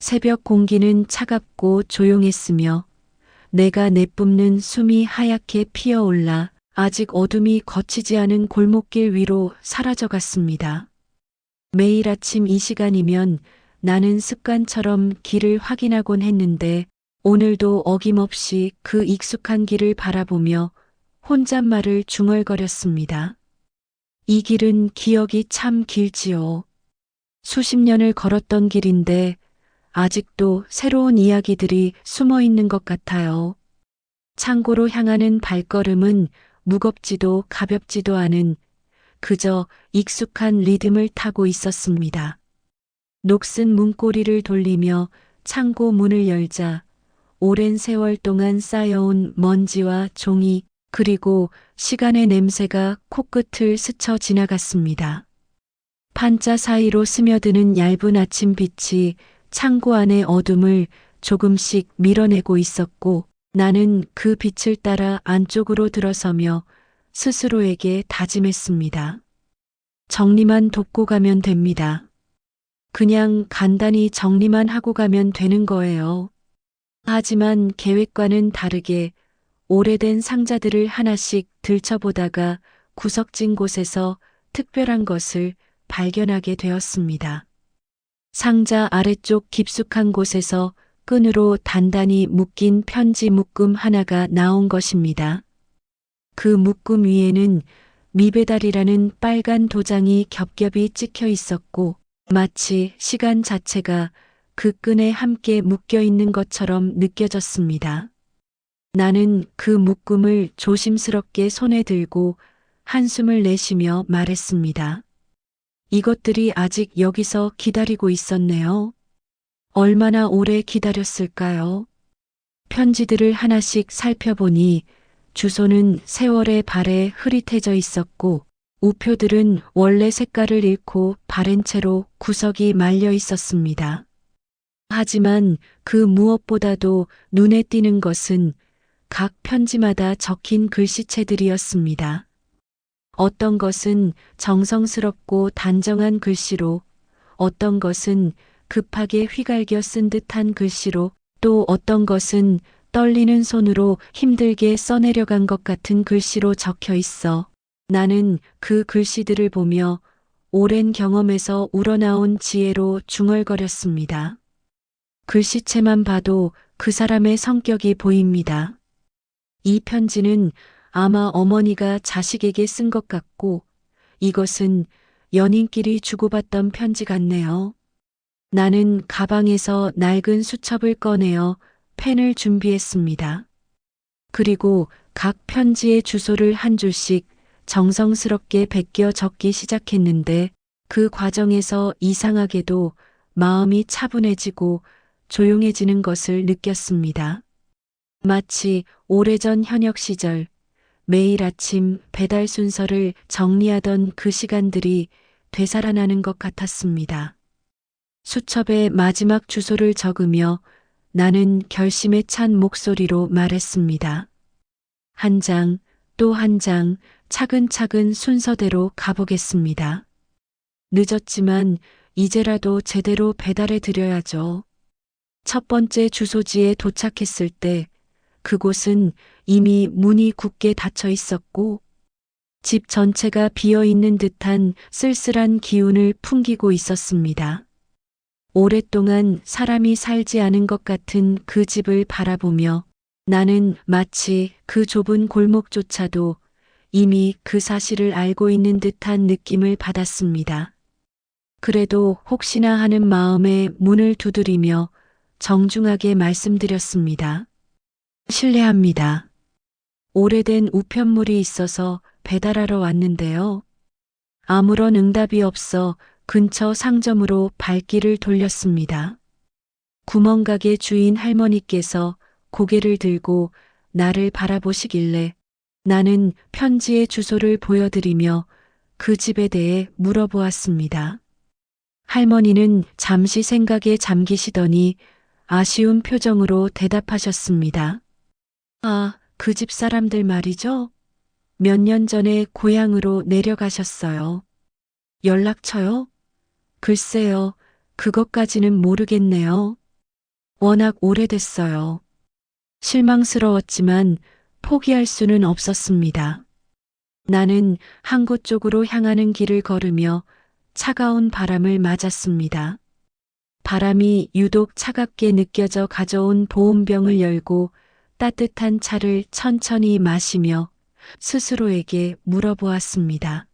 새벽 공기는 차갑고 조용했으며 내가 내뿜는 숨이 하얗게 피어올라 아직 어둠이 거치지 않은 골목길 위로 사라져갔습니다. 매일 아침 이 시간이면 나는 습관처럼 길을 확인하곤 했는데 오늘도 어김없이 그 익숙한 길을 바라보며 혼잣말을 중얼거렸습니다. 이 길은 기억이 참 길지요. 수십 년을 걸었던 길인데 아직도 새로운 이야기들이 숨어 있는 것 같아요. 창고로 향하는 발걸음은 무겁지도 가볍지도 않은 그저 익숙한 리듬을 타고 있었습니다. 녹슨 문고리를 돌리며 창고 문을 열자 오랜 세월 동안 쌓여온 먼지와 종이 그리고 시간의 냄새가 코끝을 스쳐 지나갔습니다. 판자 사이로 스며드는 얇은 아침 빛이 창고 안의 어둠을 조금씩 밀어내고 있었고 나는 그 빛을 따라 안쪽으로 들어서며 스스로에게 다짐했습니다. 정리만 돕고 가면 됩니다. 그냥 간단히 정리만 하고 가면 되는 거예요. 하지만 계획과는 다르게 오래된 상자들을 하나씩 들춰보다가 구석진 곳에서 특별한 것을 발견하게 되었습니다. 상자 아래쪽 깊숙한 곳에서 끈으로 단단히 묶인 편지 묶음 하나가 나온 것입니다. 그 묶음 위에는 미배달이라는 빨간 도장이 겹겹이 찍혀 있었고 마치 시간 자체가 그 끈에 함께 묶여 있는 것처럼 느껴졌습니다. 나는 그 묶음을 조심스럽게 손에 들고 한숨을 내쉬며 말했습니다. 이것들이 아직 여기서 기다리고 있었네요. 얼마나 오래 기다렸을까요? 편지들을 하나씩 살펴보니 주소는 세월의 발에 흐릿해져 있었고 우표들은 원래 색깔을 잃고 바랜 채로 구석이 말려 있었습니다. 하지만 그 무엇보다도 눈에 띄는 것은 각 편지마다 적힌 글씨체들이었습니다. 어떤 것은 정성스럽고 단정한 글씨로, 어떤 것은 급하게 휘갈겨 쓴 듯한 글씨로, 또 어떤 것은 떨리는 손으로 힘들게 써내려간 것 같은 글씨로 적혀 있어 나는 그 글씨들을 보며 오랜 경험에서 우러나온 지혜로 중얼거렸습니다. 글씨체만 봐도 그 사람의 성격이 보입니다. 이 편지는 아마 어머니가 자식에게 쓴 것 같고 이것은 연인끼리 주고받던 편지 같네요. 나는 가방에서 낡은 수첩을 꺼내어 펜을 준비했습니다. 그리고 각 편지의 주소를 한 줄씩 정성스럽게 베껴 적기 시작했는데 그 과정에서 이상하게도 마음이 차분해지고 조용해지는 것을 느꼈습니다. 마치 오래전 현역 시절 매일 아침 배달 순서를 정리하던 그 시간들이 되살아나는 것 같았습니다. 수첩에 마지막 주소를 적으며 나는 결심에 찬 목소리로 말했습니다. 한 장, 또 한 장, 차근차근 순서대로 가보겠습니다. 늦었지만 이제라도 제대로 배달해 드려야죠. 첫 번째 주소지에 도착했을 때 그곳은 이미 문이 굳게 닫혀 있었고 집 전체가 비어 있는 듯한 쓸쓸한 기운을 풍기고 있었습니다. 오랫동안 사람이 살지 않은 것 같은 그 집을 바라보며 나는 마치 그 좁은 골목조차도 이미 그 사실을 알고 있는 듯한 느낌을 받았습니다. 그래도 혹시나 하는 마음에 문을 두드리며 정중하게 말씀드렸습니다. 실례합니다. 오래된 우편물이 있어서 배달하러 왔는데요. 아무런 응답이 없어 근처 상점으로 발길을 돌렸습니다. 구멍가게 주인 할머니께서 고개를 들고 나를 바라보시길래 나는 편지의 주소를 보여드리며 그 집에 대해 물어보았습니다. 할머니는 잠시 생각에 잠기시더니 아쉬운 표정으로 대답하셨습니다. 아, 그 집 사람들 말이죠? 몇 년 전에 고향으로 내려가셨어요. 연락처요? 글쎄요, 그것까지는 모르겠네요. 워낙 오래됐어요. 실망스러웠지만 포기할 수는 없었습니다. 나는 항구 쪽으로 향하는 길을 걸으며 차가운 바람을 맞았습니다. 바람이 유독 차갑게 느껴져 가져온 보온병을 열고 따뜻한 차를 천천히 마시며 스스로에게 물어보았습니다.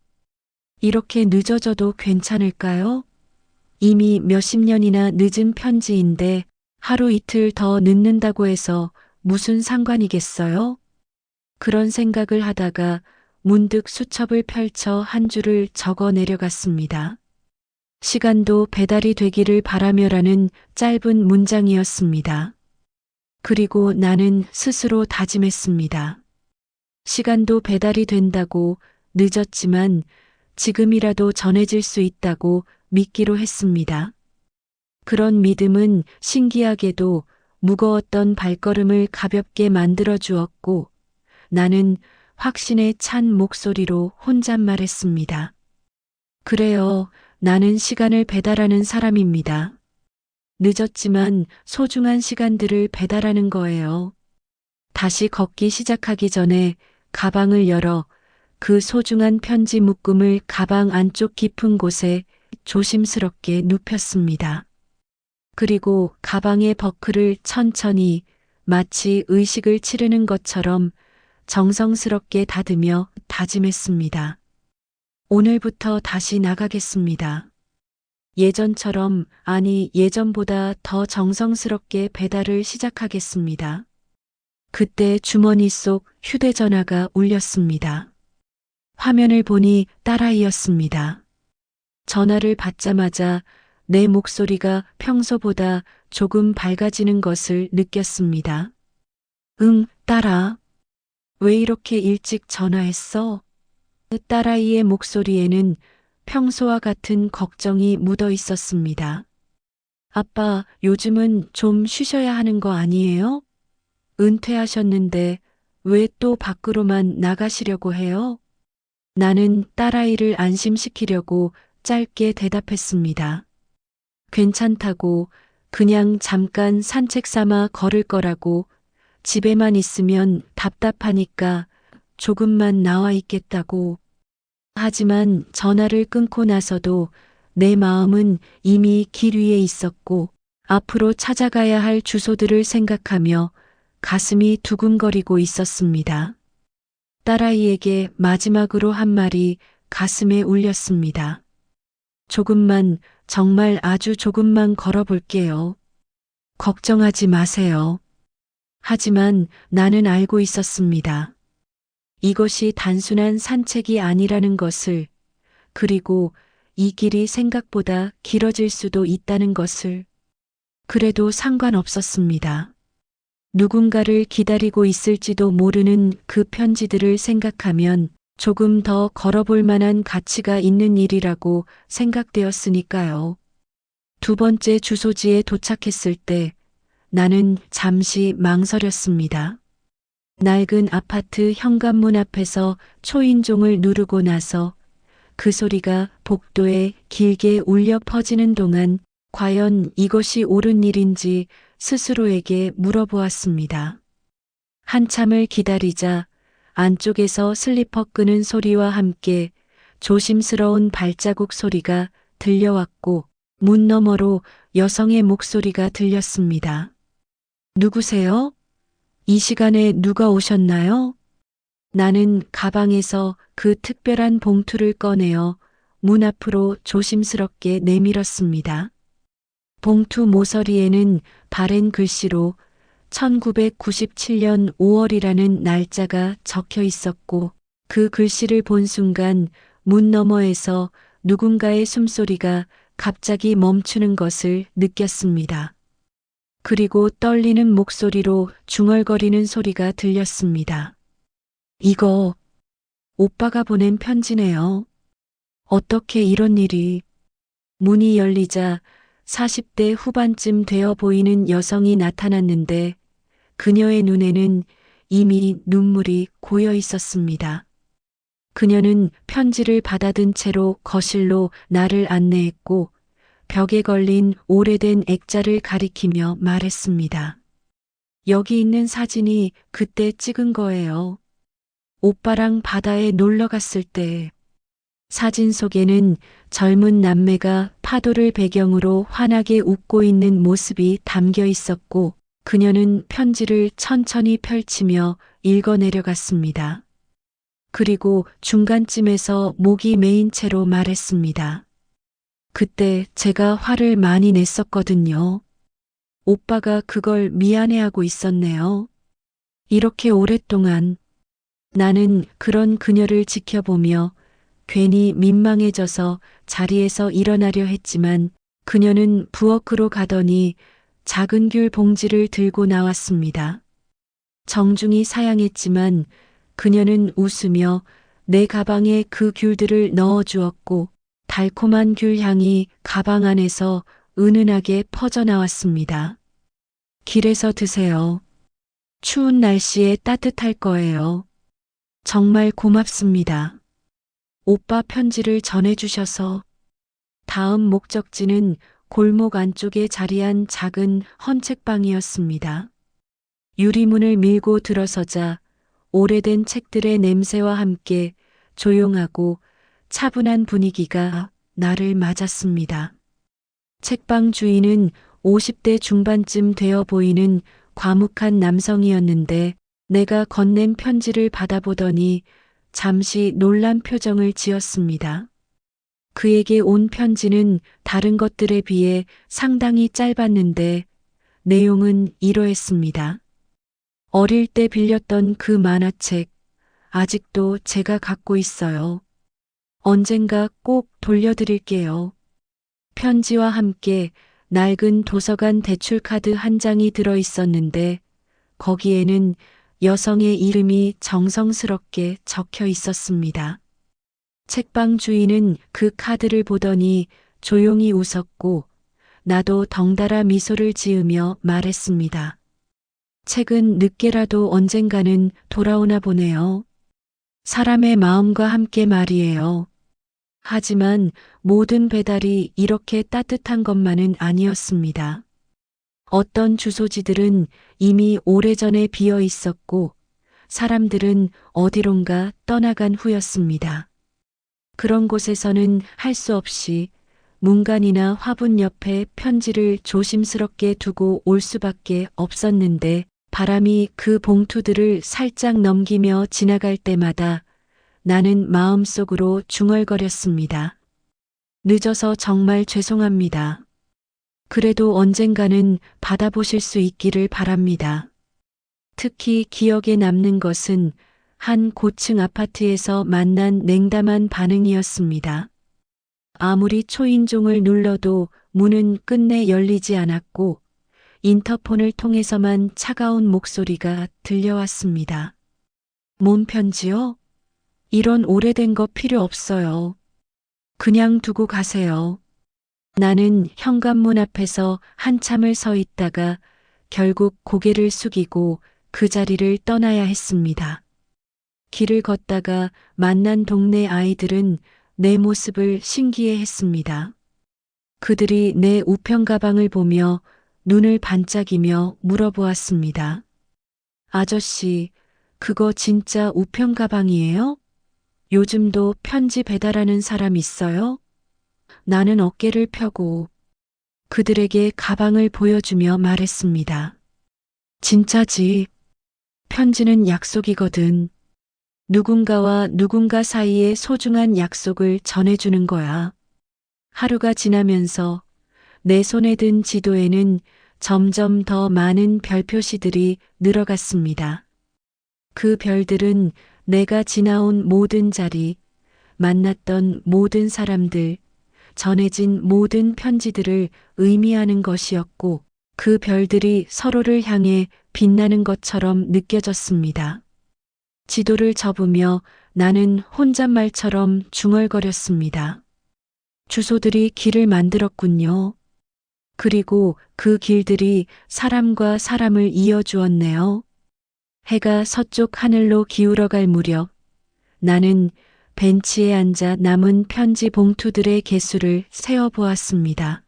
이렇게 늦어져도 괜찮을까요? 이미 몇십 년이나 늦은 편지인데 하루 이틀 더 늦는다고 해서 무슨 상관이겠어요? 그런 생각을 하다가 문득 수첩을 펼쳐 한 줄을 적어 내려갔습니다. 시간도 배달이 되기를 바라며라는 짧은 문장이었습니다. 그리고 나는 스스로 다짐했습니다. 시간도 배달이 된다고, 늦었지만 지금이라도 전해질 수 있다고 믿기로 했습니다. 그런 믿음은 신기하게도 무거웠던 발걸음을 가볍게 만들어 주었고, 나는 확신에 찬 목소리로 혼잣말했습니다. 그래요, 나는 시간을 배달하는 사람입니다. 늦었지만 소중한 시간들을 배달하는 거예요. 다시 걷기 시작하기 전에 가방을 열어 그 소중한 편지 묶음을 가방 안쪽 깊은 곳에 조심스럽게 눕혔습니다. 그리고 가방의 버클을 천천히 마치 의식을 치르는 것처럼 정성스럽게 닫으며 다짐했습니다. 오늘부터 다시 나가겠습니다. 예전처럼, 아니 예전보다 더 정성스럽게 배달을 시작하겠습니다. 그때 주머니 속 휴대전화가 울렸습니다. 화면을 보니 딸아이였습니다. 전화를 받자마자 내 목소리가 평소보다 조금 밝아지는 것을 느꼈습니다. 응, 딸아. 왜 이렇게 일찍 전화했어? 딸아이의 목소리에는 평소와 같은 걱정이 묻어 있었습니다. 아빠, 요즘은 좀 쉬셔야 하는 거 아니에요? 은퇴하셨는데 왜 또 밖으로만 나가시려고 해요? 나는 딸아이를 안심시키려고 짧게 대답했습니다. 괜찮다고, 그냥 잠깐 산책 삼아 걸을 거라고, 집에만 있으면 답답하니까 조금만 나와 있겠다고. 하지만 전화를 끊고 나서도 내 마음은 이미 길 위에 있었고 앞으로 찾아가야 할 주소들을 생각하며 가슴이 두근거리고 있었습니다. 딸아이에게 마지막으로 한 말이 가슴에 울렸습니다. 조금만, 정말 아주 조금만 걸어볼게요. 걱정하지 마세요. 하지만 나는 알고 있었습니다. 이것이 단순한 산책이 아니라는 것을, 그리고 이 길이 생각보다 길어질 수도 있다는 것을. 그래도 상관없었습니다. 누군가를 기다리고 있을지도 모르는 그 편지들을 생각하면 조금 더 걸어볼 만한 가치가 있는 일이라고 생각되었으니까요. 두 번째 주소지에 도착했을 때 나는 잠시 망설였습니다. 낡은 아파트 현관문 앞에서 초인종을 누르고 나서 그 소리가 복도에 길게 울려 퍼지는 동안 과연 이것이 옳은 일인지 스스로에게 물어보았습니다. 한참을 기다리자 안쪽에서 슬리퍼 끄는 소리와 함께 조심스러운 발자국 소리가 들려왔고 문 너머로 여성의 목소리가 들렸습니다. 누구세요? 이 시간에 누가 오셨나요? 나는 가방에서 그 특별한 봉투를 꺼내어 문 앞으로 조심스럽게 내밀었습니다. 봉투 모서리에는 바랜 글씨로 1997년 5월이라는 날짜가 적혀 있었고 그 글씨를 본 순간 문 너머에서 누군가의 숨소리가 갑자기 멈추는 것을 느꼈습니다. 그리고 떨리는 목소리로 중얼거리는 소리가 들렸습니다. 이거 오빠가 보낸 편지네요. 어떻게 이런 일이. 문이 열리자 40대 후반쯤 되어 보이는 여성이 나타났는데 그녀의 눈에는 이미 눈물이 고여 있었습니다. 그녀는 편지를 받아든 채로 거실로 나를 안내했고 벽에 걸린 오래된 액자를 가리키며 말했습니다. 여기 있는 사진이 그때 찍은 거예요. 오빠랑 바다에 놀러 갔을 때. 사진 속에는 젊은 남매가 파도를 배경으로 환하게 웃고 있는 모습이 담겨 있었고, 그녀는 편지를 천천히 펼치며 읽어 내려갔습니다. 그리고 중간쯤에서 목이 메인 채로 말했습니다. 그때 제가 화를 많이 냈었거든요. 오빠가 그걸 미안해하고 있었네요. 이렇게 오랫동안 나는 그런 그녀를 지켜보며 괜히 민망해져서 자리에서 일어나려 했지만 그녀는 부엌으로 가더니 작은 귤 봉지를 들고 나왔습니다. 정중히 사양했지만 그녀는 웃으며 내 가방에 그 귤들을 넣어 주었고 달콤한 귤 향이 가방 안에서 은은하게 퍼져나왔습니다. 길에서 드세요. 추운 날씨에 따뜻할 거예요. 정말 고맙습니다. 오빠 편지를 전해주셔서. 다음 목적지는 골목 안쪽에 자리한 작은 헌책방이었습니다. 유리문을 밀고 들어서자 오래된 책들의 냄새와 함께 조용하고 차분한 분위기가 나를 맞았습니다. 책방 주인은 50대 중반쯤 되어 보이는 과묵한 남성이었는데 내가 건넨 편지를 받아보더니 잠시 놀란 표정을 지었습니다. 그에게 온 편지는 다른 것들에 비해 상당히 짧았는데 내용은 이러했습니다. 어릴 때 빌렸던 그 만화책, 아직도 제가 갖고 있어요. 언젠가 꼭 돌려드릴게요. 편지와 함께 낡은 도서관 대출카드 한 장이 들어 있었는데 거기에는 여성의 이름이 정성스럽게 적혀 있었습니다. 책방 주인은 그 카드를 보더니 조용히 웃었고 나도 덩달아 미소를 지으며 말했습니다. 책은 늦게라도 언젠가는 돌아오나 보네요. 사람의 마음과 함께 말이에요. 하지만 모든 배달이 이렇게 따뜻한 것만은 아니었습니다. 어떤 주소지들은 이미 오래전에 비어 있었고 사람들은 어디론가 떠나간 후였습니다. 그런 곳에서는 할 수 없이 문간이나 화분 옆에 편지를 조심스럽게 두고 올 수밖에 없었는데 바람이 그 봉투들을 살짝 넘기며 지나갈 때마다 나는 마음속으로 중얼거렸습니다. 늦어서 정말 죄송합니다. 그래도 언젠가는 받아보실 수 있기를 바랍니다. 특히 기억에 남는 것은 한 고층 아파트에서 만난 냉담한 반응이었습니다. 아무리 초인종을 눌러도 문은 끝내 열리지 않았고 인터폰을 통해서만 차가운 목소리가 들려왔습니다. 뭔 편지요? 이런 오래된 거 필요 없어요. 그냥 두고 가세요. 나는 현관문 앞에서 한참을 서 있다가 결국 고개를 숙이고 그 자리를 떠나야 했습니다. 길을 걷다가 만난 동네 아이들은 내 모습을 신기해했습니다. 그들이 내 우편 가방을 보며 눈을 반짝이며 물어보았습니다. 아저씨, 그거 진짜 우편 가방이에요? 요즘도 편지 배달하는 사람 있어요? 나는 어깨를 펴고 그들에게 가방을 보여주며 말했습니다. 진짜지. 편지는 약속이거든. 누군가와 누군가 사이의 소중한 약속을 전해주는 거야. 하루가 지나면서 내 손에 든 지도에는 점점 더 많은 별 표시들이 늘어갔습니다. 그 별들은 내가 지나온 모든 자리, 만났던 모든 사람들, 전해진 모든 편지들을 의미하는 것이었고 그 별들이 서로를 향해 빛나는 것처럼 느껴졌습니다. 지도를 접으며 나는 혼잣말처럼 중얼거렸습니다. 주소들이 길을 만들었군요. 그리고 그 길들이 사람과 사람을 이어주었네요. 해가 서쪽 하늘로 기울어갈 무렵 나는 벤치에 앉아 남은 편지 봉투들의 개수를 세어보았습니다.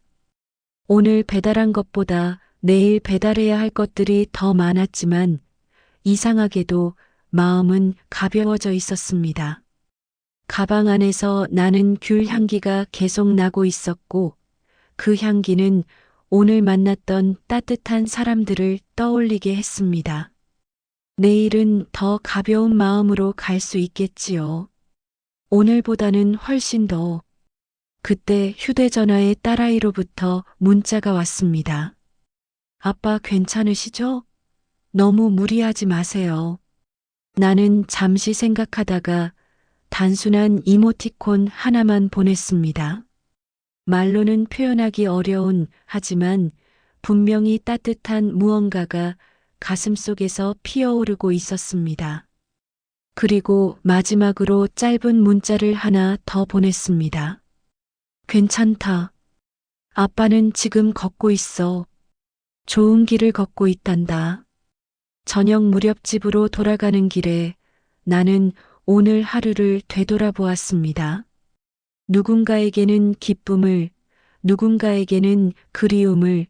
오늘 배달한 것보다 내일 배달해야 할 것들이 더 많았지만 이상하게도 마음은 가벼워져 있었습니다. 가방 안에서 나는 귤 향기가 계속 나고 있었고 그 향기는 오늘 만났던 따뜻한 사람들을 떠올리게 했습니다. 내일은 더 가벼운 마음으로 갈 수 있겠지요. 오늘보다는 훨씬 더. 그때 휴대전화에 딸아이로부터 문자가 왔습니다. 아빠 괜찮으시죠? 너무 무리하지 마세요. 나는 잠시 생각하다가 단순한 이모티콘 하나만 보냈습니다. 말로는 표현하기 어려운 하지만 분명히 따뜻한 무언가가 가슴속에서 피어오르고 있었습니다. 그리고 마지막으로 짧은 문자를 하나 더 보냈습니다. 괜찮다. 아빠는 지금 걷고 있어. 좋은 길을 걷고 있단다. 저녁 무렵 집으로 돌아가는 길에 나는 오늘 하루를 되돌아보았습니다. 누군가에게는 기쁨을, 누군가에게는 그리움을,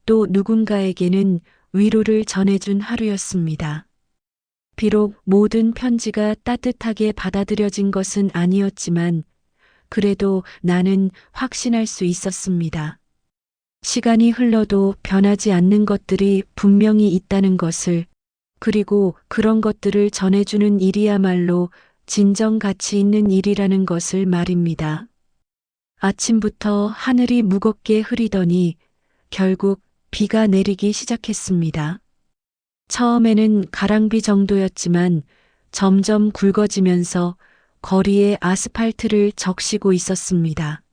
또 누군가에게는 위로를 전해준 하루였습니다. 비록 모든 편지가 따뜻하게 받아들여진 것은 아니었지만 그래도 나는 확신할 수 있었습니다. 시간이 흘러도 변하지 않는 것들이 분명히 있다는 것을, 그리고 그런 것들을 전해주는 일이야말로 진정 가치 있는 일이라는 것을 말입니다. 아침부터 하늘이 무겁게 흐리더니 결국 비가 내리기 시작했습니다. 처음에는 가랑비 정도였지만 점점 굵어지면서 거리에 아스팔트를 적시고 있었습니다.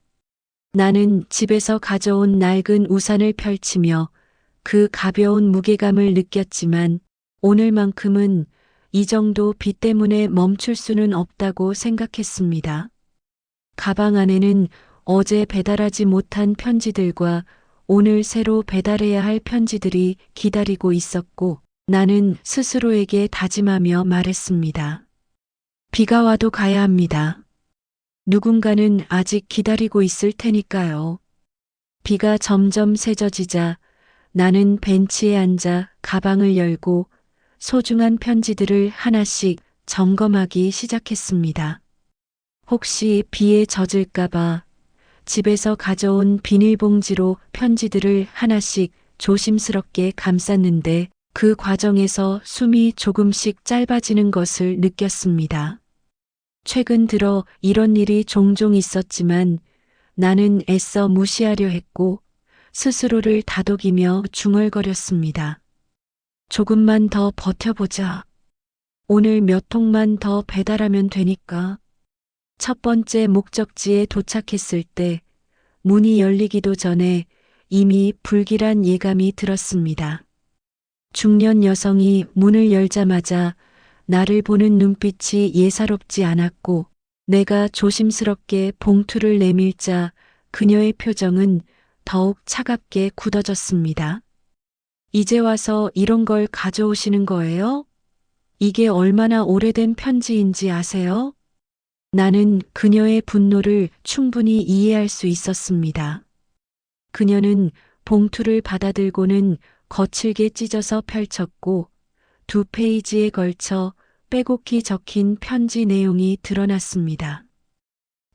나는 집에서 가져온 낡은 우산을 펼치며 그 가벼운 무게감을 느꼈지만 오늘만큼은 이 정도 비 때문에 멈출 수는 없다고 생각했습니다. 가방 안에는 어제 배달하지 못한 편지들과 오늘 새로 배달해야 할 편지들이 기다리고 있었고 나는 스스로에게 다짐하며 말했습니다. 비가 와도 가야 합니다. 누군가는 아직 기다리고 있을 테니까요. 비가 점점 세져지자 나는 벤치에 앉아 가방을 열고 소중한 편지들을 하나씩 점검하기 시작했습니다. 혹시 비에 젖을까봐 집에서 가져온 비닐봉지로 편지들을 하나씩 조심스럽게 감쌌는데 그 과정에서 숨이 조금씩 짧아지는 것을 느꼈습니다. 최근 들어 이런 일이 종종 있었지만 나는 애써 무시하려 했고 스스로를 다독이며 중얼거렸습니다. 조금만 더 버텨보자. 오늘 몇 통만 더 배달하면 되니까. 첫 번째 목적지에 도착했을 때 문이 열리기도 전에 이미 불길한 예감이 들었습니다. 중년 여성이 문을 열자마자 나를 보는 눈빛이 예사롭지 않았고 내가 조심스럽게 봉투를 내밀자 그녀의 표정은 더욱 차갑게 굳어졌습니다. 이제 와서 이런 걸 가져오시는 거예요? 이게 얼마나 오래된 편지인지 아세요? 나는 그녀의 분노를 충분히 이해할 수 있었습니다. 그녀는 봉투를 받아들고는 거칠게 찢어서 펼쳤고 2페이지에 걸쳐 빼곡히 적힌 편지 내용이 드러났습니다.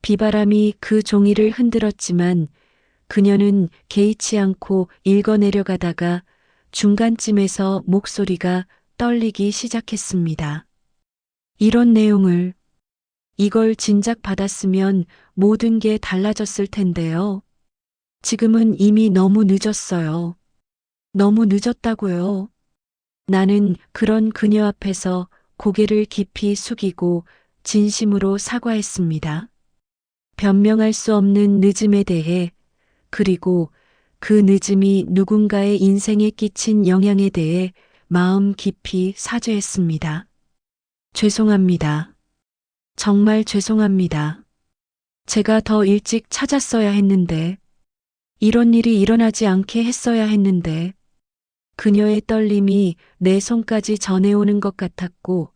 비바람이 그 종이를 흔들었지만 그녀는 개의치 않고 읽어내려가다가 중간쯤에서 목소리가 떨리기 시작했습니다. 이런 내용을, 이걸 진작 받았으면 모든 게 달라졌을 텐데요. 지금은 이미 너무 늦었어요. 너무 늦었다고요. 나는 그런 그녀 앞에서 고개를 깊이 숙이고 진심으로 사과했습니다. 변명할 수 없는 늦음에 대해, 그리고 그 늦음이 누군가의 인생에 끼친 영향에 대해 마음 깊이 사죄했습니다. 죄송합니다. 정말 죄송합니다. 제가 더 일찍 찾았어야 했는데, 이런 일이 일어나지 않게 했어야 했는데, 그녀의 떨림이 내 손까지 전해오는 것 같았고,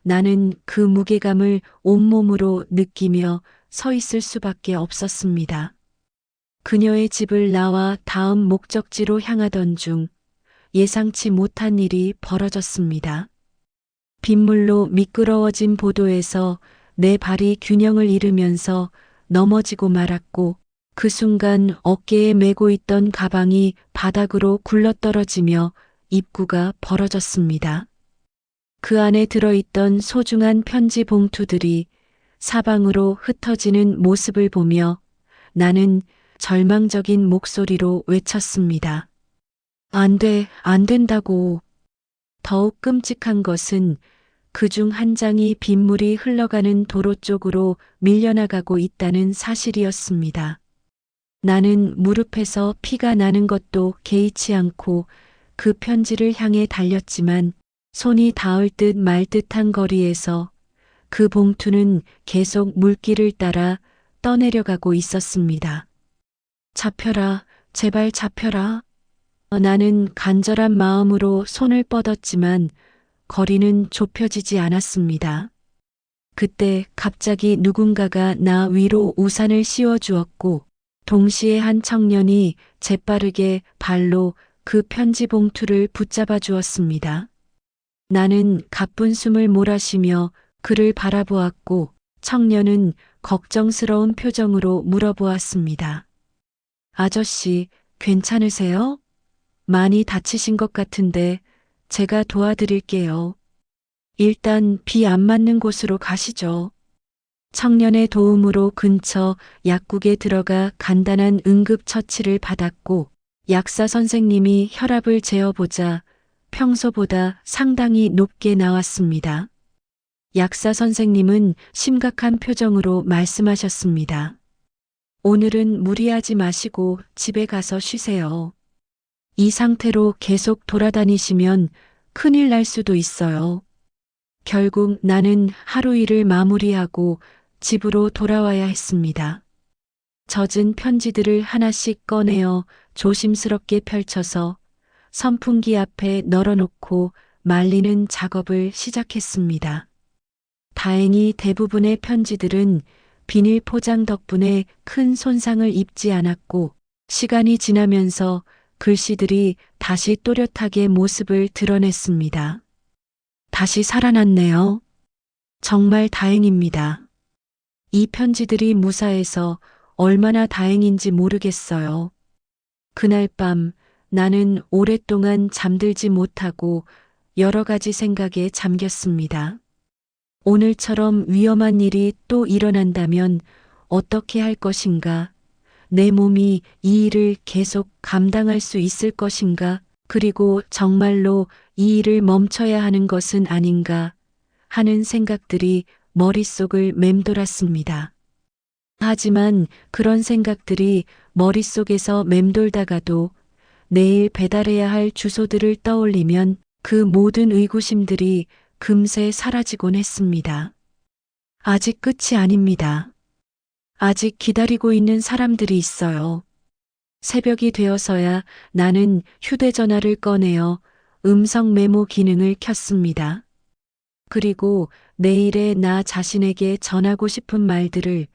나는 그 무게감을 온몸으로 느끼며 서 있을 수밖에 없었습니다. 그녀의 집을 나와 다음 목적지로 향하던 중 예상치 못한 일이 벌어졌습니다. 빗물로 미끄러워진 보도에서 내 발이 균형을 잃으면서 넘어지고 말았고 그 순간 어깨에 메고 있던 가방이 바닥으로 굴러떨어지며 입구가 벌어졌습니다. 그 안에 들어있던 소중한 편지 봉투들이 사방으로 흩어지는 모습을 보며 나는 절망적인 목소리로 외쳤습니다. 안 돼, 안 된다고. 더욱 끔찍한 것은 그중 한 장이 빗물이 흘러가는 도로 쪽으로 밀려나가고 있다는 사실이었습니다. 나는 무릎에서 피가 나는 것도 개의치 않고 그 편지를 향해 달렸지만 손이 닿을 듯 말 듯한 거리에서 그 봉투는 계속 물길을 따라 떠내려가고 있었습니다. 잡혀라, 제발 잡혀라. 나는 간절한 마음으로 손을 뻗었지만 거리는 좁혀지지 않았습니다. 그때 갑자기 누군가가 나 위로 우산을 씌워주었고 동시에 한 청년이 재빠르게 발로 그 편지 봉투를 붙잡아 주었습니다. 나는 가쁜 숨을 몰아쉬며 그를 바라보았고 청년은 걱정스러운 표정으로 물어보았습니다. 아저씨, 괜찮으세요? 많이 다치신 것 같은데 제가 도와드릴게요. 일단 비 안 맞는 곳으로 가시죠. 청년의 도움으로 근처 약국에 들어가 간단한 응급처치를 받았고 약사 선생님이 혈압을 재어보자 평소보다 상당히 높게 나왔습니다. 약사 선생님은 심각한 표정으로 말씀하셨습니다. 오늘은 무리하지 마시고 집에 가서 쉬세요. 이 상태로 계속 돌아다니시면 큰일 날 수도 있어요. 결국 나는 하루 일을 마무리하고 집으로 돌아와야 했습니다. 젖은 편지들을 하나씩 꺼내어 조심스럽게 펼쳐서 선풍기 앞에 널어놓고 말리는 작업을 시작했습니다. 다행히 대부분의 편지들은 비닐 포장 덕분에 큰 손상을 입지 않았고 시간이 지나면서 글씨들이 다시 또렷하게 모습을 드러냈습니다. 다시 살아났네요. 정말 다행입니다. 이 편지들이 무사해서 얼마나 다행인지 모르겠어요. 그날 밤 나는 오랫동안 잠들지 못하고 여러 가지 생각에 잠겼습니다. 오늘처럼 위험한 일이 또 일어난다면 어떻게 할 것인가? 내 몸이 이 일을 계속 감당할 수 있을 것인가? 그리고 정말로 이 일을 멈춰야 하는 것은 아닌가? 하는 생각들이 머릿속을 맴돌았습니다. 하지만 그런 생각들이 머릿속에서 맴돌다가도 내일 배달해야 할 주소들을 떠올리면 그 모든 의구심들이 금세 사라지곤 했습니다. 아직 끝이 아닙니다. 아직 기다리고 있는 사람들이 있어요. 새벽이 되어서야 나는 휴대전화를 꺼내어 음성 메모 기능을 켰습니다. 그리고 내일의 나 자신에게 전하고 싶은 말들을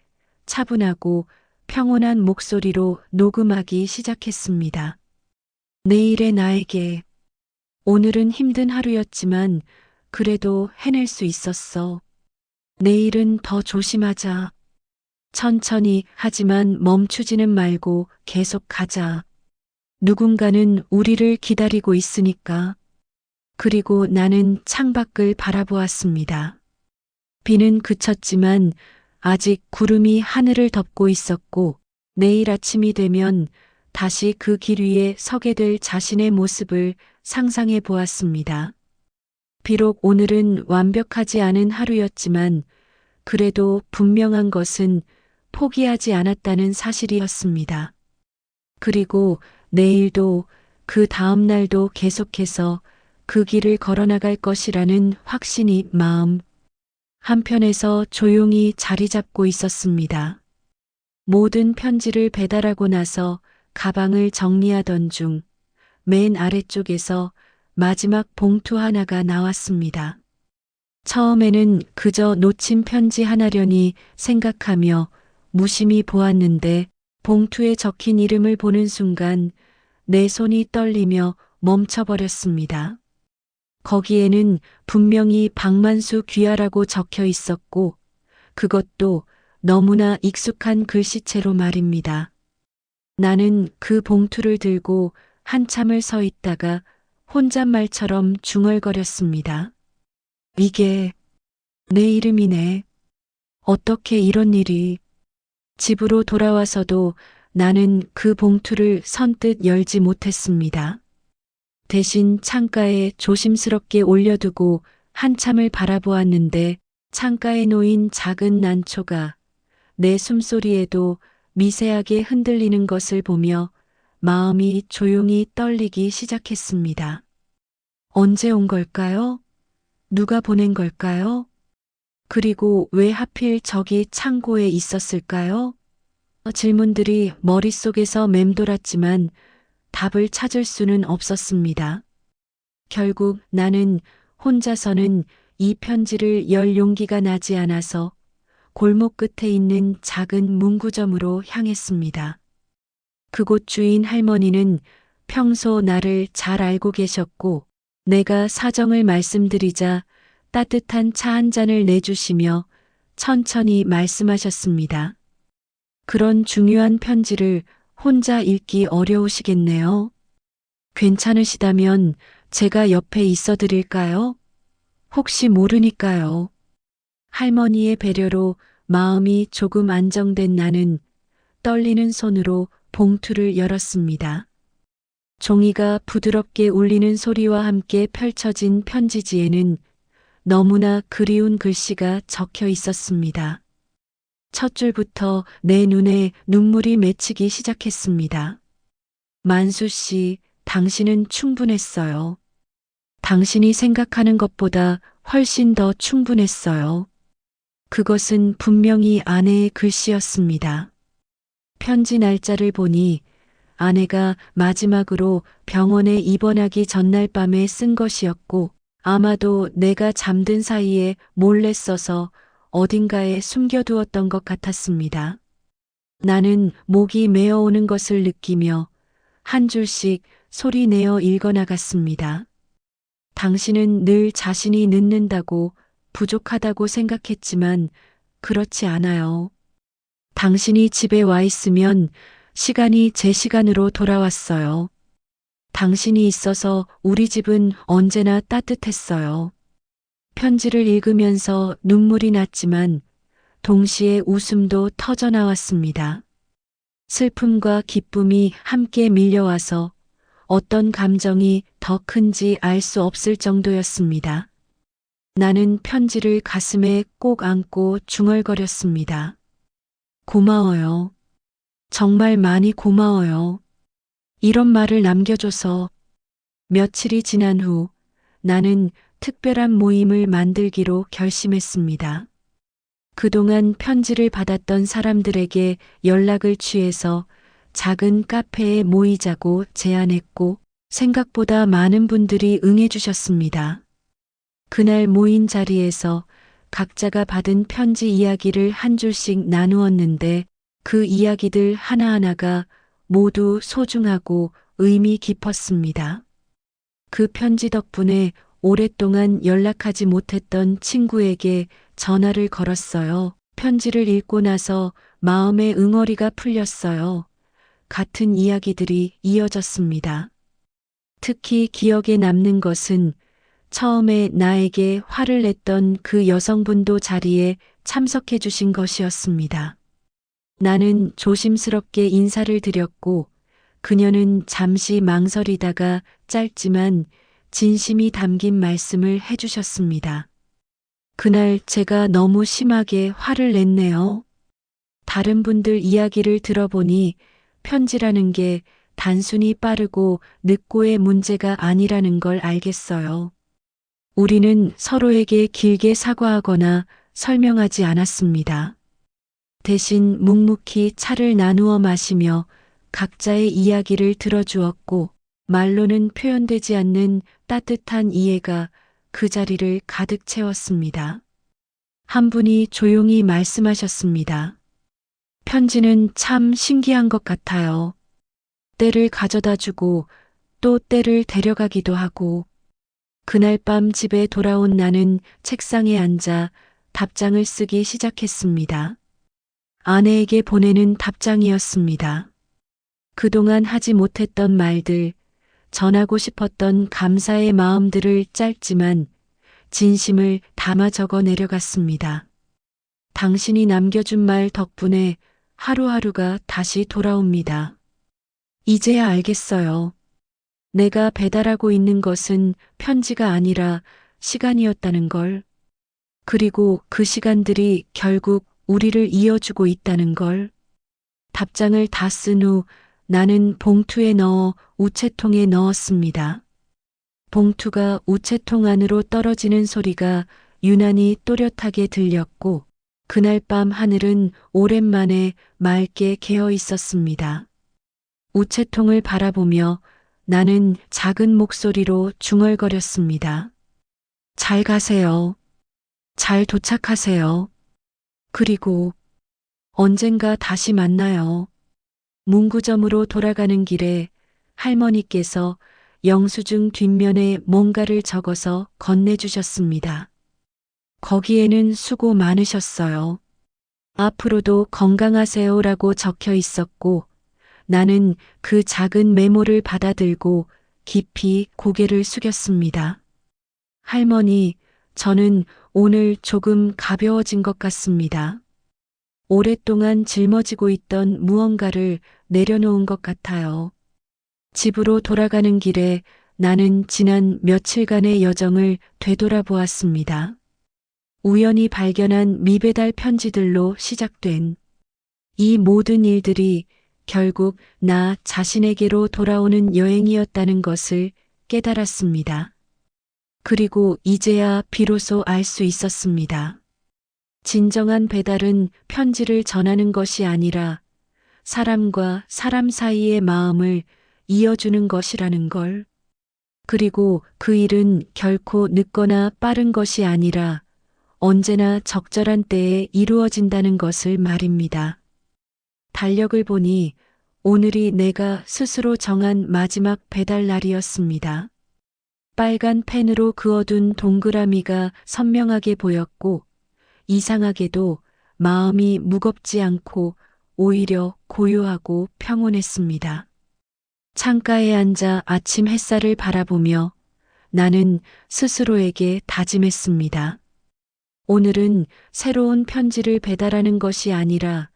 차분하고 평온한 목소리로 녹음하기 시작했습니다. 내일의 나에게 오늘은 힘든 하루였지만 그래도 해낼 수 있었어. 내일은 더 조심하자. 천천히 하지만 멈추지는 말고 계속 가자. 누군가는 우리를 기다리고 있으니까. 그리고 나는 창밖을 바라보았습니다. 비는 그쳤지만 아직 구름이 하늘을 덮고 있었고 내일 아침이 되면 다시 그 길 위에 서게 될 자신의 모습을 상상해 보았습니다. 비록 오늘은 완벽하지 않은 하루였지만 그래도 분명한 것은 포기하지 않았다는 사실이었습니다. 그리고 내일도 그 다음 날도 계속해서 그 길을 걸어나갈 것이라는 확신이 마음 한편에서 조용히 자리 잡고 있었습니다. 모든 편지를 배달하고 나서 가방을 정리하던 중 맨 아래쪽에서 마지막 봉투 하나가 나왔습니다. 처음에는 그저 놓친 편지 하나려니 생각하며 무심히 보았는데 봉투에 적힌 이름을 보는 순간 내 손이 떨리며 멈춰버렸습니다. 거기에는 분명히 박만수 귀하라고 적혀 있었고 그것도 너무나 익숙한 글씨체로 말입니다. 나는 그 봉투를 들고 한참을 서 있다가 혼잣말처럼 중얼거렸습니다. 이게 내 이름이네. 어떻게 이런 일이. 집으로 돌아와서도 나는 그 봉투를 선뜻 열지 못했습니다. 대신 창가에 조심스럽게 올려두고 한참을 바라보았는데 창가에 놓인 작은 난초가 내 숨소리에도 미세하게 흔들리는 것을 보며 마음이 조용히 떨리기 시작했습니다. 언제 온 걸까요? 누가 보낸 걸까요? 그리고 왜 하필 저기 창고에 있었을까요? 질문들이 머릿속에서 맴돌았지만 답을 찾을 수는 없었습니다. 결국 나는 혼자서는 이 편지를 열 용기가 나지 않아서 골목 끝에 있는 작은 문구점으로 향했습니다. 그곳 주인 할머니는 평소 나를 잘 알고 계셨고 내가 사정을 말씀드리자 따뜻한 차 한 잔을 내주시며 천천히 말씀하셨습니다. 그런 중요한 편지를 혼자 읽기 어려우시겠네요. 괜찮으시다면 제가 옆에 있어 드릴까요? 혹시 모르니까요. 할머니의 배려로 마음이 조금 안정된 나는 떨리는 손으로 봉투를 열었습니다. 종이가 부드럽게 울리는 소리와 함께 펼쳐진 편지지에는 너무나 그리운 글씨가 적혀 있었습니다. 첫 줄부터 내 눈에 눈물이 맺히기 시작했습니다. 만수 씨, 당신은 충분했어요. 당신이 생각하는 것보다 훨씬 더 충분했어요. 그것은 분명히 아내의 글씨였습니다. 편지 날짜를 보니 아내가 마지막으로 병원에 입원하기 전날 밤에 쓴 것이었고 아마도 내가 잠든 사이에 몰래 써서 어딘가에 숨겨두었던 것 같았습니다. 나는 목이 메어오는 것을 느끼며 한 줄씩 소리내어 읽어나갔습니다. 당신은 늘 자신이 늦는다고 부족하다고 생각했지만 그렇지 않아요. 당신이 집에 와 있으면 시간이 제 시간으로 돌아왔어요. 당신이 있어서 우리 집은 언제나 따뜻했어요. 편지를 읽으면서 눈물이 났지만 동시에 웃음도 터져 나왔습니다. 슬픔과 기쁨이 함께 밀려와서 어떤 감정이 더 큰지 알 수 없을 정도였습니다. 나는 편지를 가슴에 꼭 안고 중얼거렸습니다. 고마워요. 정말 많이 고마워요. 이런 말을 남겨줘서. 며칠이 지난 후 나는 특별한 모임을 만들기로 결심했습니다. 그동안 편지를 받았던 사람들에게 연락을 취해서 작은 카페에 모이자고 제안했고 생각보다 많은 분들이 응해주셨습니다. 그날 모인 자리에서 각자가 받은 편지 이야기를 한 줄씩 나누었는데 그 이야기들 하나하나가 모두 소중하고 의미 깊었습니다. 그 편지 덕분에 오랫동안 연락하지 못했던 친구에게 전화를 걸었어요. 편지를 읽고 나서 마음의 응어리가 풀렸어요. 같은 이야기들이 이어졌습니다. 특히 기억에 남는 것은 처음에 나에게 화를 냈던 그 여성분도 자리에 참석해 주신 것이었습니다. 나는 조심스럽게 인사를 드렸고 그녀는 잠시 망설이다가 짧지만 진심이 담긴 말씀을 해주셨습니다. 그날 제가 너무 심하게 화를 냈네요. 다른 분들 이야기를 들어보니 편지라는 게 단순히 빠르고 늦고의 문제가 아니라는 걸 알겠어요. 우리는 서로에게 길게 사과하거나 설명하지 않았습니다. 대신 묵묵히 차를 나누어 마시며 각자의 이야기를 들어주었고 말로는 표현되지 않는 따뜻한 이해가 그 자리를 가득 채웠습니다. 한 분이 조용히 말씀하셨습니다. 편지는 참 신기한 것 같아요. 때를 가져다 주고 또 때를 데려가기도 하고. 그날 밤 집에 돌아온 나는 책상에 앉아 답장을 쓰기 시작했습니다. 아내에게 보내는 답장이었습니다. 그동안 하지 못했던 말들, 전하고 싶었던 감사의 마음들을 짧지만 진심을 담아 적어 내려갔습니다. 당신이 남겨준 말 덕분에 하루하루가 다시 돌아옵니다. 이제야 알겠어요. 내가 배달하고 있는 것은 편지가 아니라 시간이었다는 걸. 그리고 그 시간들이 결국 우리를 이어주고 있다는 걸. 답장을 다 쓴 후 나는 봉투에 넣어 우체통에 넣었습니다. 봉투가 우체통 안으로 떨어지는 소리가 유난히 또렷하게 들렸고 그날 밤 하늘은 오랜만에 맑게 개어 있었습니다. 우체통을 바라보며 나는 작은 목소리로 중얼거렸습니다. 잘 가세요. 잘 도착하세요. 그리고 언젠가 다시 만나요. 문구점으로 돌아가는 길에 할머니께서 영수증 뒷면에 뭔가를 적어서 건네주셨습니다. 거기에는 수고 많으셨어요. 앞으로도 건강하세요라고 적혀 있었고 나는 그 작은 메모를 받아들고 깊이 고개를 숙였습니다. 할머니, 저는 오늘 조금 가벼워진 것 같습니다. 오랫동안 짊어지고 있던 무언가를 내려놓은 것 같아요. 집으로 돌아가는 길에 나는 지난 며칠간의 여정을 되돌아보았습니다. 우연히 발견한 미배달 편지들로 시작된 이 모든 일들이 결국 나 자신에게로 돌아오는 여행이었다는 것을 깨달았습니다. 그리고 이제야 비로소 알 수 있었습니다. 진정한 배달은 편지를 전하는 것이 아니라 사람과 사람 사이의 마음을 이어주는 것이라는 걸. 그리고 그 일은 결코 늦거나 빠른 것이 아니라 언제나 적절한 때에 이루어진다는 것을 말입니다. 달력을 보니 오늘이 내가 스스로 정한 마지막 배달 날이었습니다. 빨간 펜으로 그어둔 동그라미가 선명하게 보였고 이상하게도 마음이 무겁지 않고 오히려 고요하고 평온했습니다. 창가에 앉아 아침 햇살을 바라보며 나는 스스로에게 다짐했습니다. 오늘은 새로운 편지를 배달하는 것이 아니라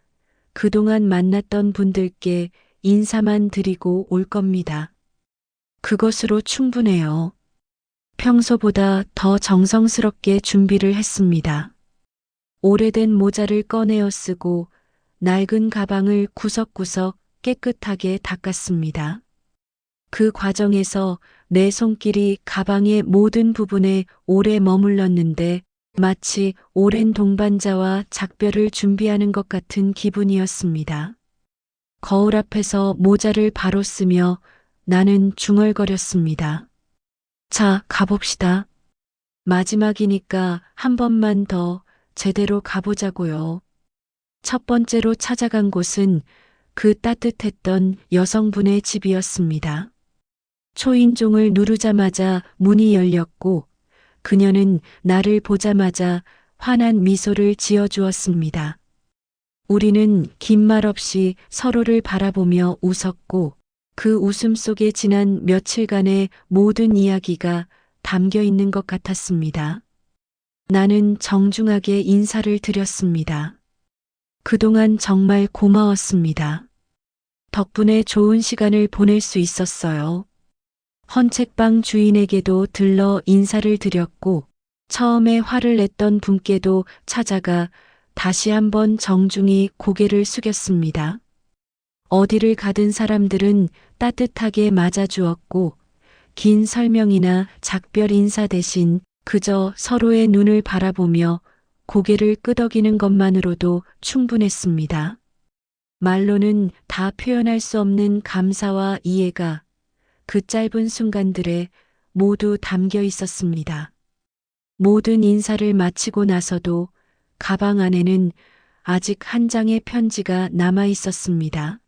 그동안 만났던 분들께 인사만 드리고 올 겁니다. 그것으로 충분해요. 평소보다 더 정성스럽게 준비를 했습니다. 오래된 모자를 꺼내어 쓰고 낡은 가방을 구석구석 깨끗하게 닦았습니다. 그 과정에서 내 손길이 가방의 모든 부분에 오래 머물렀는데 마치 오랜 동반자와 작별을 준비하는 것 같은 기분이었습니다. 거울 앞에서 모자를 바로 쓰며 나는 중얼거렸습니다. 자, 가봅시다. 마지막이니까 한 번만 더 제대로 가보자고요. 첫 번째로 찾아간 곳은 그 따뜻했던 여성분의 집이었습니다. 초인종을 누르자마자 문이 열렸고 그녀는 나를 보자마자 환한 미소를 지어주었습니다. 우리는 긴 말 없이 서로를 바라보며 웃었고 그 웃음 속에 지난 며칠간의 모든 이야기가 담겨 있는 것 같았습니다. 나는 정중하게 인사를 드렸습니다. 그동안 정말 고마웠습니다. 덕분에 좋은 시간을 보낼 수 있었어요. 헌책방 주인에게도 들러 인사를 드렸고 처음에 화를 냈던 분께도 찾아가 다시 한번 정중히 고개를 숙였습니다. 어디를 가든 사람들은 따뜻하게 맞아주었고 긴 설명이나 작별 인사 대신 그저 서로의 눈을 바라보며 고개를 끄덕이는 것만으로도 충분했습니다. 말로는 다 표현할 수 없는 감사와 이해가 그 짧은 순간들에 모두 담겨 있었습니다. 모든 인사를 마치고 나서도 가방 안에는 아직 한 장의 편지가 남아 있었습니다.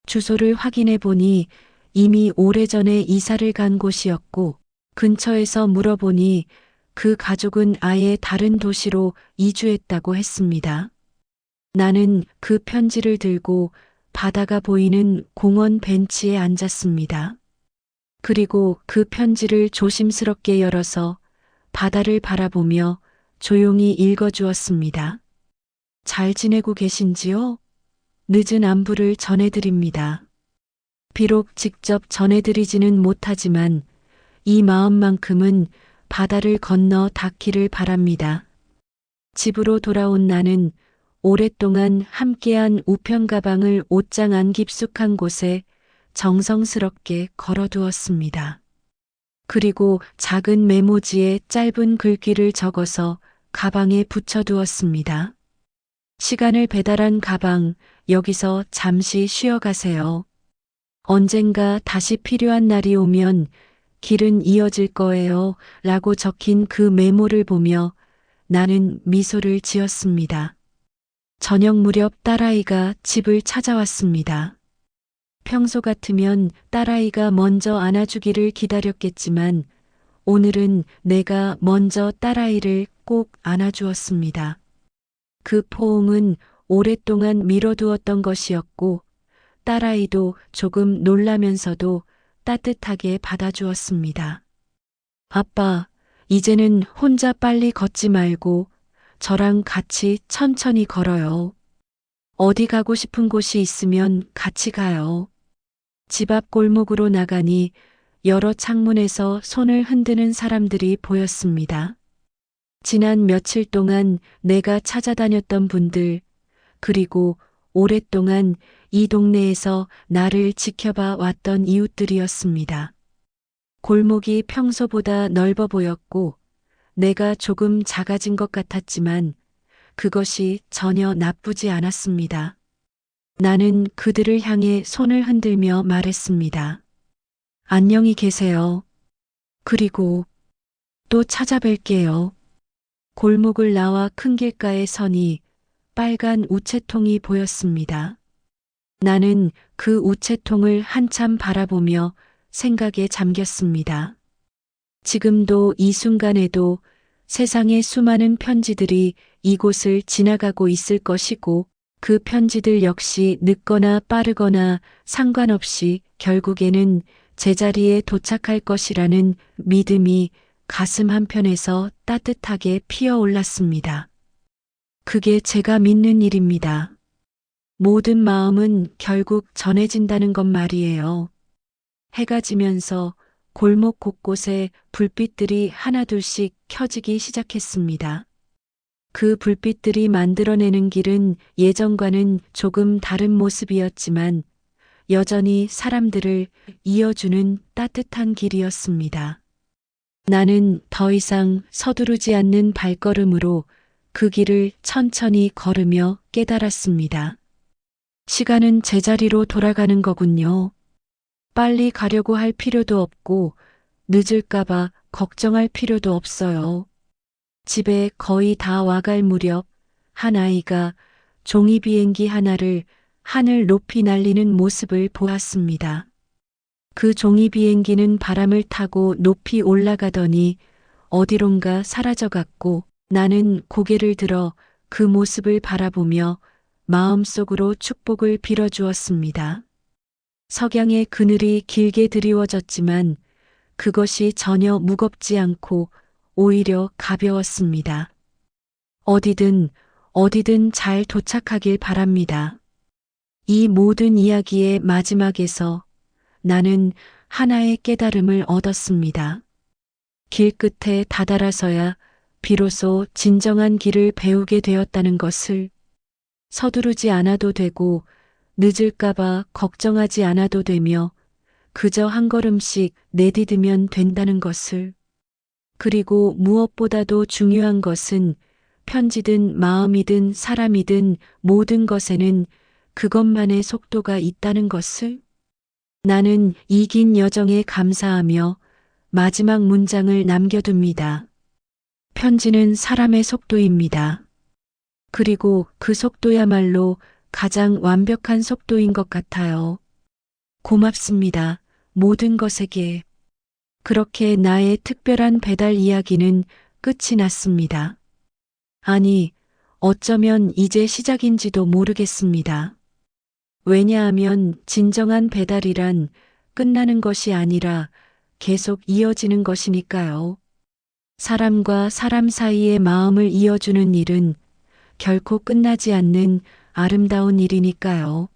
주소를 확인해 보니 이미 오래전에 이사를 간 곳이었고, 근처에서 물어보니 그 가족은 아예 다른 도시로 이주했다고 했습니다. 나는 그 편지를 들고 바다가 보이는 공원 벤치에 앉았습니다. 그리고 그 편지를 조심스럽게 열어서 바다를 바라보며 조용히 읽어주었습니다. 잘 지내고 계신지요? 늦은 안부를 전해드립니다. 비록 직접 전해드리지는 못하지만 이 마음만큼은 바다를 건너 닿기를 바랍니다. 집으로 돌아온 나는 오랫동안 함께한 우편 가방을 옷장 안 깊숙한 곳에 정성스럽게 걸어두었습니다. 그리고 작은 메모지에 짧은 글귀를 적어서 가방에 붙여두었습니다. 시간을 배달한 가방, 여기서 잠시 쉬어가세요. 언젠가 다시 필요한 날이 오면 길은 이어질 거예요. 라고 적힌 그 메모를 보며 나는 미소를 지었습니다. 저녁 무렵 딸아이가 집을 찾아왔습니다. 평소 같으면 딸아이가 먼저 안아주기를 기다렸겠지만 오늘은 내가 먼저 딸아이를 꼭 안아주었습니다. 그 포옹은 오랫동안 미뤄두었던 것이었고 딸아이도 조금 놀라면서도 따뜻하게 받아주었습니다. 아빠, 이제는 혼자 빨리 걷지 말고 저랑 같이 천천히 걸어요. 어디 가고 싶은 곳이 있으면 같이 가요. 집 앞 골목으로 나가니 여러 창문에서 손을 흔드는 사람들이 보였습니다. 지난 며칠 동안 내가 찾아다녔던 분들, 그리고 오랫동안 이 동네에서 나를 지켜봐 왔던 이웃들이었습니다. 골목이 평소보다 넓어 보였고 내가 조금 작아진 것 같았지만 그것이 전혀 나쁘지 않았습니다. 나는 그들을 향해 손을 흔들며 말했습니다. 안녕히 계세요. 그리고 또 찾아뵐게요. 골목을 나와 큰 길가에 서니 빨간 우체통이 보였습니다. 나는 그 우체통을 한참 바라보며 생각에 잠겼습니다. 지금도 이 순간에도 세상의 수많은 편지들이 이곳을 지나가고 있을 것이고 그 편지들 역시 늦거나 빠르거나 상관없이 결국에는 제자리에 도착할 것이라는 믿음이 가슴 한편에서 따뜻하게 피어올랐습니다. 그게 제가 믿는 일입니다. 모든 마음은 결국 전해진다는 것 말이에요. 해가 지면서 골목 곳곳에 불빛들이 하나둘씩 켜지기 시작했습니다. 그 불빛들이 만들어내는 길은 예전과는 조금 다른 모습이었지만 여전히 사람들을 이어주는 따뜻한 길이었습니다. 나는 더 이상 서두르지 않는 발걸음으로 그 길을 천천히 걸으며 깨달았습니다. 시간은 제자리로 돌아가는 거군요. 빨리 가려고 할 필요도 없고 늦을까봐 걱정할 필요도 없어요. 집에 거의 다 와갈 무렵 한 아이가 종이 비행기 하나를 하늘 높이 날리는 모습을 보았습니다. 그 종이 비행기는 바람을 타고 높이 올라가더니 어디론가 사라져갔고 나는 고개를 들어 그 모습을 바라보며 마음속으로 축복을 빌어주었습니다. 석양의 그늘이 길게 드리워졌지만 그것이 전혀 무겁지 않고 오히려 가벼웠습니다. 어디든 잘 도착하길 바랍니다. 이 모든 이야기의 마지막에서 나는 하나의 깨달음을 얻었습니다. 길 끝에 다다라서야 비로소 진정한 길을 배우게 되었다는 것을, 서두르지 않아도 되고 늦을까봐 걱정하지 않아도 되며 그저 한 걸음씩 내디디면 된다는 것을, 그리고 무엇보다도 중요한 것은 편지든 마음이든 사람이든 모든 것에는 그것만의 속도가 있다는 것을. 나는 이 긴 여정에 감사하며 마지막 문장을 남겨둡니다. 편지는 사람의 속도입니다. 그리고 그 속도야말로 가장 완벽한 속도인 것 같아요. 고맙습니다. 모든 것에게. 그렇게 나의 특별한 배달 이야기는 끝이 났습니다. 아니, 어쩌면 이제 시작인지도 모르겠습니다. 왜냐하면 진정한 배달이란 끝나는 것이 아니라 계속 이어지는 것이니까요. 사람과 사람 사이의 마음을 이어주는 일은 결코 끝나지 않는 아름다운 일이니까요.